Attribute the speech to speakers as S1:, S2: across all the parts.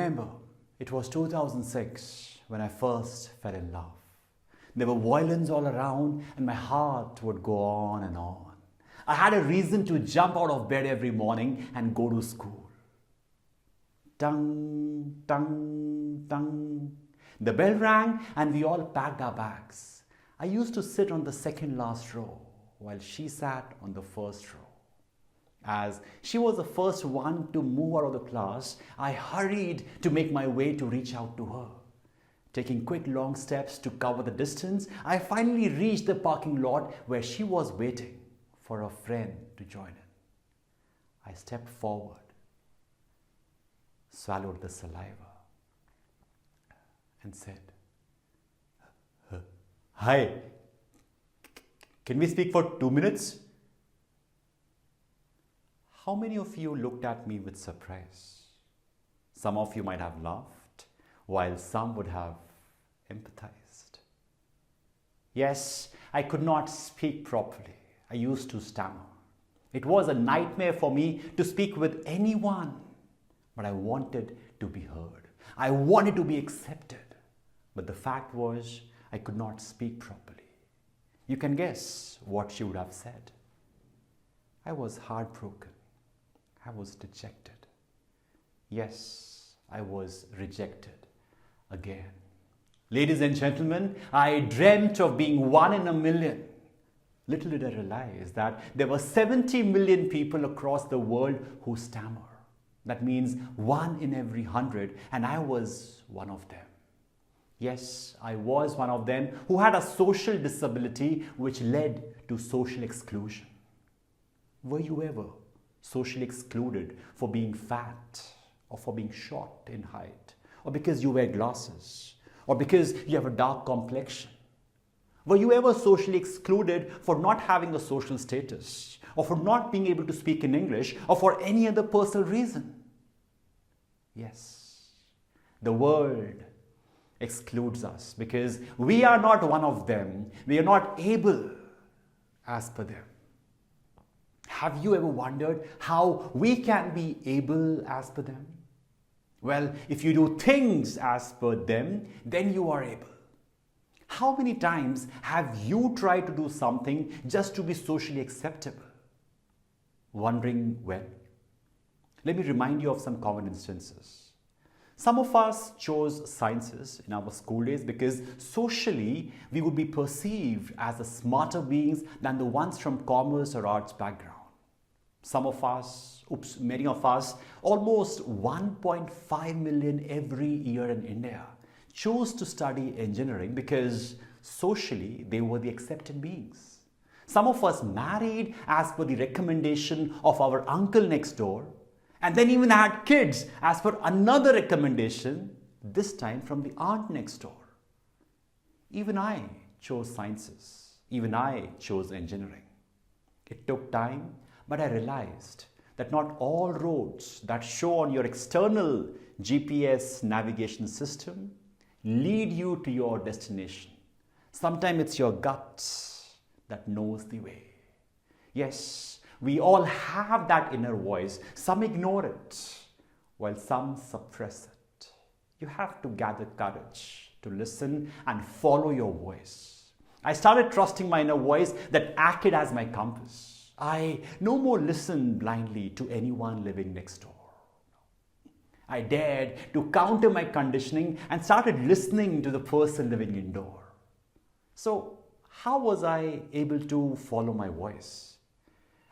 S1: remember, it was 2006 when I first fell in love. There were violins all around and my heart would go on and on. I had a reason to jump out of bed every morning and go to school. Tung, tung, tung. The bell rang and we all packed our bags. I used to sit on the second last row while she sat on the first row. As she was the first one to move out of the class, I hurried to make my way to reach out to her. Taking quick long steps to cover the distance, I finally reached the parking lot where she was waiting for a friend to join in. I stepped forward, swallowed the saliva, and said, "Hi, can we speak for 2 minutes?" How many of you looked at me with surprise? Some of you might have laughed, while some would have empathized. Yes, I could not speak properly. I used to stammer. It was a nightmare for me to speak with anyone, but I wanted to be heard. I wanted to be accepted. But the fact was, I could not speak properly. You can guess what she would have said. I was heartbroken. I was dejected. Yes, I was rejected again. Ladies and gentlemen, I dreamt of being one in a million. Little did I realize that there were 70 million people across the world who stammer. That means 1 in every 100, and I was one of them. Yes, I was one of them who had a social disability which led to social exclusion. Were you ever socially excluded for being fat, or for being short in height, or because you wear glasses, or because you have a dark complexion? Were you ever socially excluded for not having a social status, or for not being able to speak in English, or for any other personal reason? Yes, the world excludes us because we are not one of them. We are not able as per them. Have you ever wondered how we can be able as per them? Well, if you do things as per them, then you are able. How many times have you tried to do something just to be socially acceptable? Wondering when? Let me remind you of some common instances. Some of us chose sciences in our school days because socially we would be perceived as the smarter beings than the ones from commerce or arts background. Many of us, almost 1.5 million every year in India, chose to study engineering because socially they were the accepted beings. Some of us married as per the recommendation of our uncle next door, and then even had kids as per another recommendation, this time from the aunt next door. Even I chose sciences. Even I chose engineering. It took time, but I realized that not all roads that show on your external GPS navigation system lead you to your destination. Sometimes it's your gut that knows the way. Yes, we all have that inner voice. Some ignore it, while some suppress it. You have to gather courage to listen and follow your voice. I started trusting my inner voice that acted as my compass. I no more listened blindly to anyone living next door. I dared to counter my conditioning and started listening to the person living indoor. So, how was I able to follow my voice?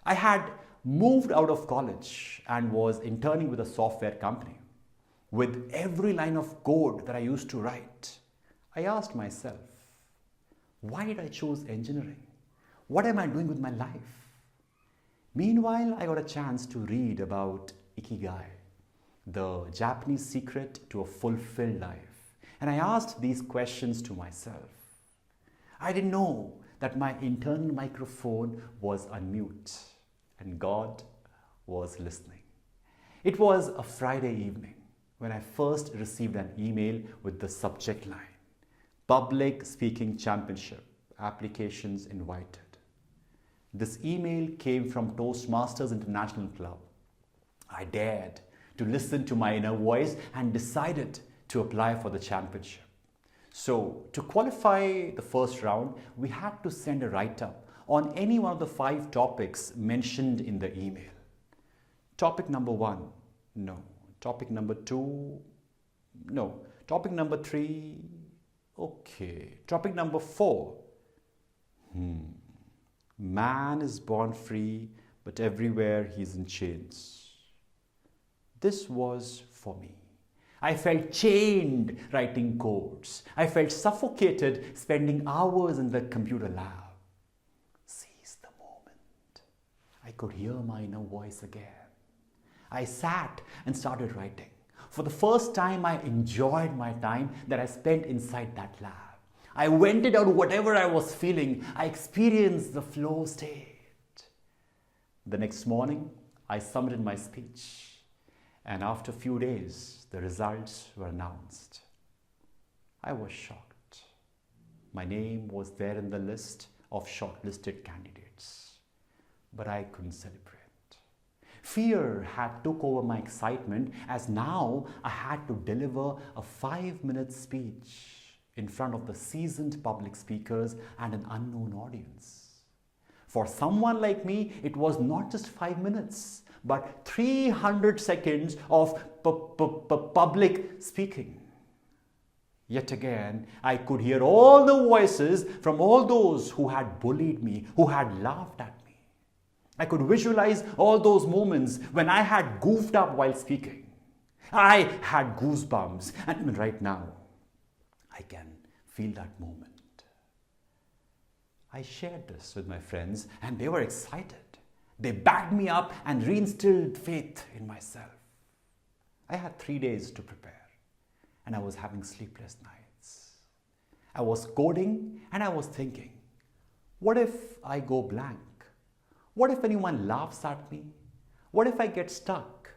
S1: I had moved out of college and was interning with a software company. With every line of code that I used to write, I asked myself, why did I choose engineering? What am I doing with my life? Meanwhile, I got a chance to read about Ikigai, the Japanese secret to a fulfilled life. And I asked these questions to myself. I didn't know that my internal microphone was unmute and God was listening. It was a Friday evening when I first received an email with the subject line, Public Speaking Championship, applications invited. This email came from Toastmasters International Club. I dared to listen to my inner voice and decided to apply for the championship. So to qualify the first round, we had to send a write-up on any one of the 5 topics mentioned in the email. Topic number 1, no. Topic number 2, no. Topic number 3, okay. Topic number 4, man is born free, but everywhere he's in chains. This was for me. I felt chained writing codes. I felt suffocated spending hours in the computer lab. Seize the moment. I could hear my inner voice again. I sat and started writing. For the first time, I enjoyed my time that I spent inside that lab. I vented out whatever I was feeling. I experienced the flow state. The next morning, I submitted my speech. And after a few days, the results were announced. I was shocked. My name was there in the list of shortlisted candidates, but I couldn't celebrate. Fear had took over my excitement, as now I had to deliver a 5-minute speech in front of the seasoned public speakers and an unknown audience. For someone like me, it was not just 5 minutes, but 300 seconds of public speaking. Yet again, I could hear all the voices from all those who had bullied me, who had laughed at me. I could visualize all those moments when I had goofed up while speaking. I had goosebumps, and even right now, I can feel that moment. I shared this with my friends, and they were excited. They backed me up and reinstilled faith in myself. I had 3 days to prepare, and I was having sleepless nights. I was coding and I was thinking, what if I go blank? What if anyone laughs at me? What if I get stuck?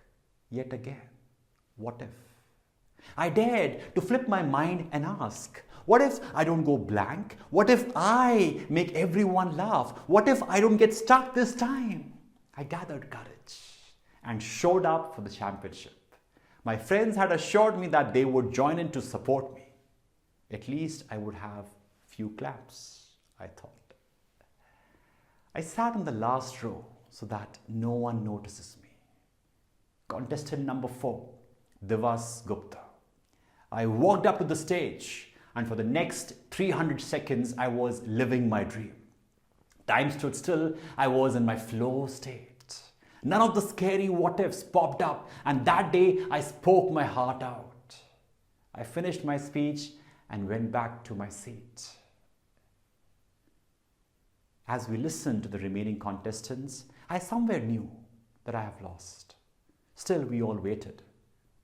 S1: Yet again, what if? I dared to flip my mind and ask, what if I don't go blank? What if I make everyone laugh? What if I don't get stuck this time? I gathered courage and showed up for the championship. My friends had assured me that they would join in to support me. At least I would have few claps, I thought. I sat in the last row so that no one notices me. Contestant number 4, Divas Gupta. I walked up to the stage, and for the next 300 seconds, I was living my dream. Time stood still. I was in my flow state. None of the scary what-ifs popped up, and that day I spoke my heart out. I finished my speech and went back to my seat. As we listened to the remaining contestants, I somewhere knew that I have lost. Still, we all waited.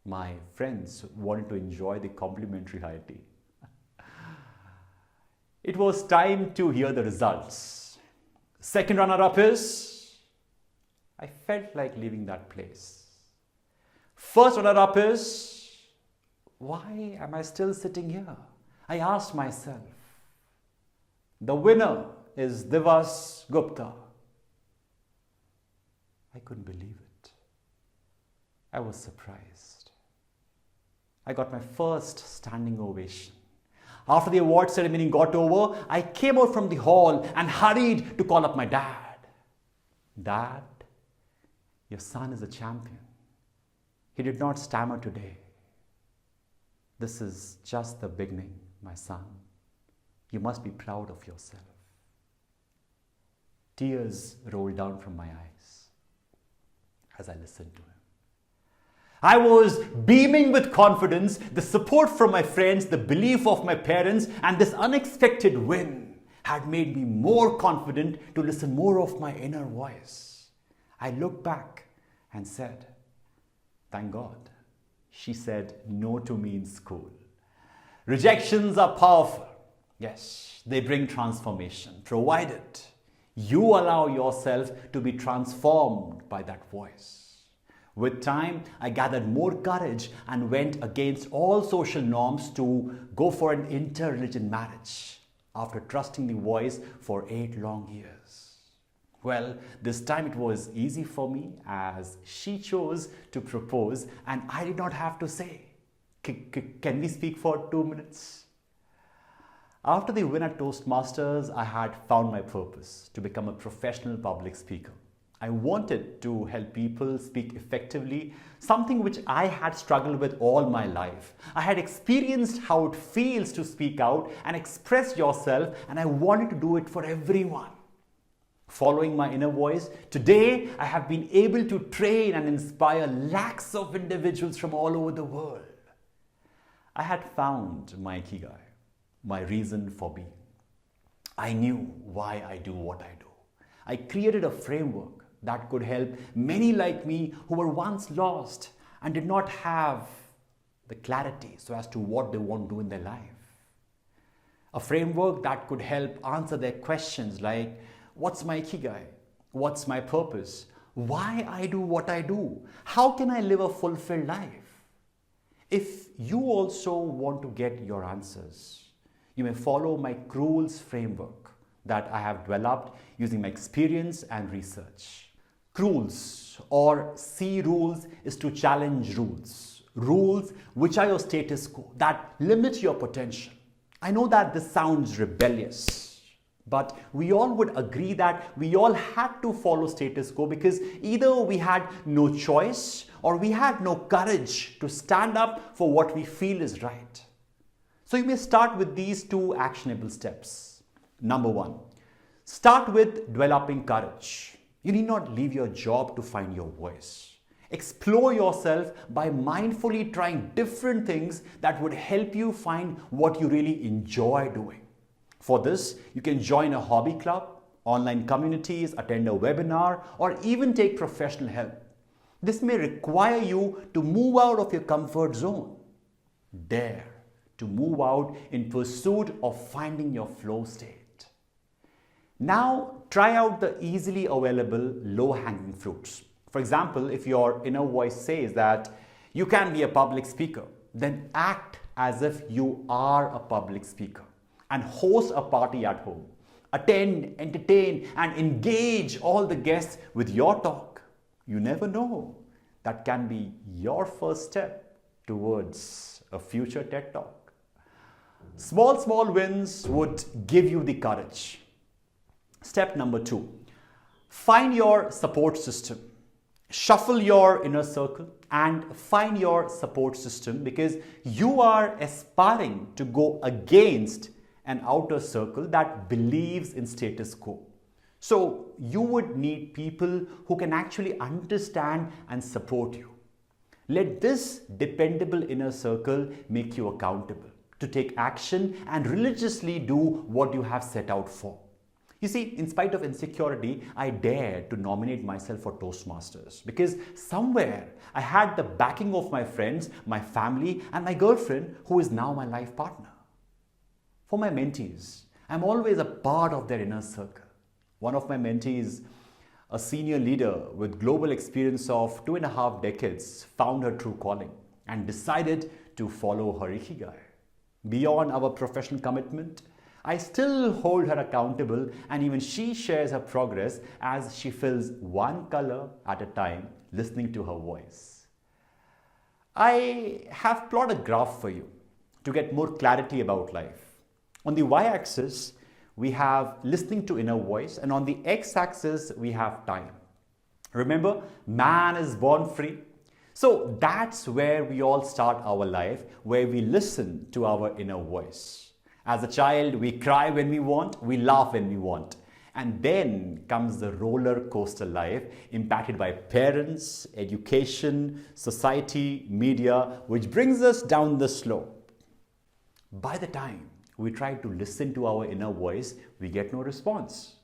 S1: My friends wanted to enjoy the complimentary high tea. It was time to hear the results. Second runner-up is... I felt like leaving that place. First runner-up is... Why am I still sitting here? I asked myself. The winner is Divas Gupta. I couldn't believe it. I was surprised. I got my first standing ovation. After the award ceremony got over, I came out from the hall and hurried to call up my dad. Dad, your son is a champion. He did not stammer today. This is just the beginning, my son. You must be proud of yourself. Tears rolled down from my eyes as I listened to him. I was beaming with confidence, the support from my friends, the belief of my parents, and this unexpected win had made me more confident to listen more of my inner voice. I looked back and said, thank God, she said no to me in school. Rejections are powerful. Yes, they bring transformation, provided you allow yourself to be transformed by that voice. With time, I gathered more courage and went against all social norms to go for an inter-religion marriage after trusting the voice for 8 long years. Well, this time it was easy for me as she chose to propose and I did not have to say, can we speak for 2 minutes? After the win at Toastmasters, I had found my purpose to become a professional public speaker. I wanted to help people speak effectively, something which I had struggled with all my life. I had experienced how it feels to speak out and express yourself, and I wanted to do it for everyone. Following my inner voice, today I have been able to train and inspire lakhs of individuals from all over the world. I had found my Ikigai, my reason for being. I knew why I do what I do. I created a framework that could help many like me who were once lost and did not have the clarity so as to what they want to do in their life. A framework that could help answer their questions like, what's my Ikigai? What's my purpose? Why I do what I do? How can I live a fulfilled life? If you also want to get your answers, you may follow my rules framework that I have developed using my experience and research. Rules or C rules is to challenge rules. Rules which are your status quo that limit your potential. I know that this sounds rebellious, but we all would agree that we all had to follow status quo because either we had no choice or we had no courage to stand up for what we feel is right. So you may start with these 2 actionable steps. Number 1, start with developing courage. You need not leave your job to find your voice. Explore yourself by mindfully trying different things that would help you find what you really enjoy doing. For this, you can join a hobby club, online communities, attend a webinar, or even take professional help. This may require you to move out of your comfort zone. Dare to move out in pursuit of finding your flow state. Now, try out the easily available low-hanging fruits. For example, if your inner voice says that you can be a public speaker, then act as if you are a public speaker and host a party at home. Attend, entertain, and engage all the guests with your talk. You never know. That can be your first step towards a future TED Talk. Small wins would give you the courage. Step number 2, find your support system. Shuffle your inner circle and find your support system because you are aspiring to go against an outer circle that believes in status quo. So you would need people who can actually understand and support you. Let this dependable inner circle make you accountable to take action and religiously do what you have set out for. You see, in spite of insecurity, I dared to nominate myself for Toastmasters because somewhere I had the backing of my friends, my family, and my girlfriend, who is now my life partner. For my mentees, I'm always a part of their inner circle. One of my mentees, a senior leader with global experience of 2.5 decades, found her true calling and decided to follow her Ikigai. Beyond our professional commitment, I still hold her accountable, and even she shares her progress as she fills one color at a time, listening to her voice. I have plotted a graph for you to get more clarity about life. On the y-axis, we have listening to inner voice, and on the x-axis, we have time. Remember, man is born free. So that's where we all start our life, where we listen to our inner voice. As a child, we cry when we want, we laugh when we want. And then comes the roller coaster life impacted by parents, education, society, media, which brings us down the slope. By the time we try to listen to our inner voice, we get no response.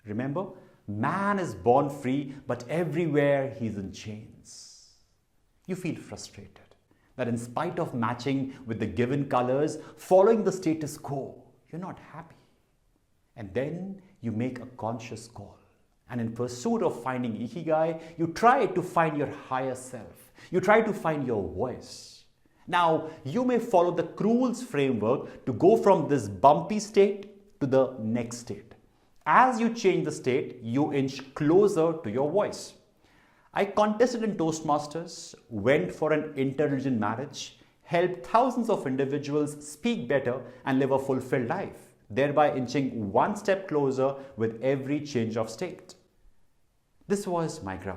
S1: Remember, man is born free, but everywhere he's in chains. You feel frustrated that in spite of matching with the given colors, following the status quo, you're not happy. And then you make a conscious call. And in pursuit of finding Ikigai, you try to find your higher self. You try to find your voice. Now, you may follow the rules framework to go from this bumpy state to the next state. As you change the state, you inch closer to your voice. I contested in Toastmasters, went for an interreligion marriage, helped thousands of individuals speak better and live a fulfilled life, thereby inching one step closer with every change of state. This was my graph.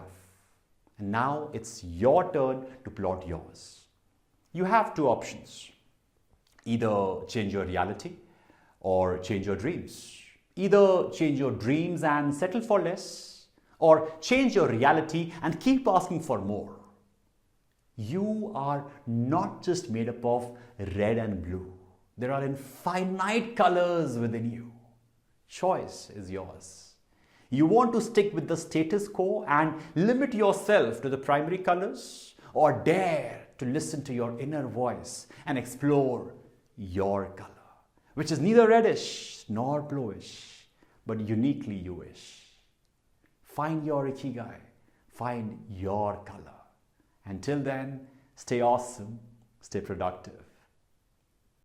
S1: And now it's your turn to plot yours. You have two options. Either change your reality or change your dreams. Either change your dreams and settle for less, or change your reality and keep asking for more. You are not just made up of red and blue. There are infinite colors within you. Choice is yours. You want to stick with the status quo and limit yourself to the primary colors, or dare to listen to your inner voice and explore your color, which is neither reddish nor bluish, but uniquely you-ish. Find your Ikigai, find your color. Until then, stay awesome, stay productive.